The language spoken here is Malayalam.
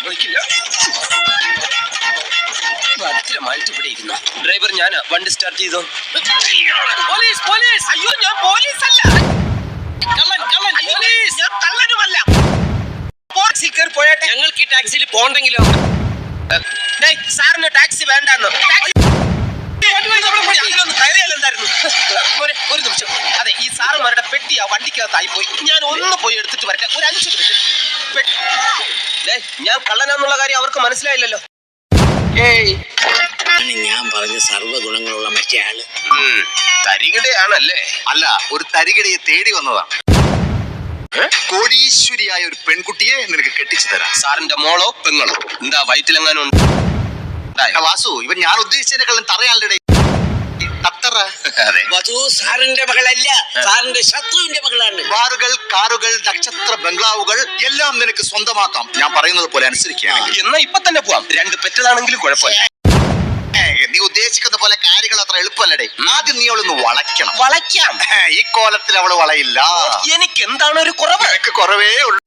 വിളിക്കില്ല. ഭദ്രമായിട്ട് ഇവിടെ ഇരുന്നു. ഡ്രൈവർ ഞാനാ, വണ്ടി സ്റ്റാർട്ട് ചെയ്തോ. Police police! അയ്യോ ഞാൻ പോലീസ് അല്ല, കള്ളൻ കള്ളൻ. പോലീസ് ഞാൻ കള്ളനുമല്ല. ടാക്സി കയറി പോയാട്ടെ. ഞങ്ങൾക്ക് ഈ ടാക്സിയിൽ പോണ്ടെങ്കിലോ? സാറിന് ടാക്സി വേണ്ടെന്ന്. ഒരു നിമിഷം. അതെ, ഈ സാറുമാരുടെ പെട്ടി ആ വണ്ടിക്കകത്തായി പോയി. ഞാൻ ഒന്ന് പോയി എടുത്തിട്ട് വരട്ടെ. ഒരു 5 മിനിറ്റ്. ഞാൻ കള്ളനാന്നുള്ള കാര്യം അവർക്ക് മനസ്സിലായില്ലല്ലോ. ഞാൻ പറഞ്ഞ സർവ്വഗുണങ്ങളുള്ള മറ്റേ ആള് തരികിടയാണല്ലേ? അല്ല, ഒരു തരികിടയെ തേടി വന്നതാണ്. കോടീശ്വരിയായ ഒരു പെൺകുട്ടിയെ നിനക്ക് കെട്ടിച്ചു തരാം. സാറിന്റെ മോളോ പെങ്ങളോ? എന്താ വയറ്റിലെങ്ങാനും? വാസു, ഇവൻ ഞാൻ ഉദ്ദേശിച്ചതിനെക്കാളും തറയാളുടെ വധു സാറിന്റെ മകളല്ല, സാറിന്റെ ശത്രുവിന്റെ മകളാണ്. ബാറുകൾ, കാറുകൾ, നക്ഷത്ര ബംഗ്ലാവുകൾ എല്ലാം നിനക്ക് സ്വന്തമാക്കാം. ഞാൻ പറയുന്നത് പോലെ അനുസരിക്കുകയാണ്. എന്നാ ഇപ്പൊ തന്നെ പോവാം. 2 പെറ്റതാണെങ്കിലും കുഴപ്പമില്ല. നീ ഉദ്ദേശിക്കുന്ന പോലെ കാര്യങ്ങൾ അത്ര എളുപ്പമല്ലടേ. ആദ്യം നീ അവളൊന്ന് വളയ്ക്കണം. വളയ്ക്കാം. ഈ കോലത്തിൽ അവള് വളയില്ല. എനിക്ക് എന്താണ് ഒരു കുറവ്? നിനക്ക് കുറവേ ഉള്ളൂ.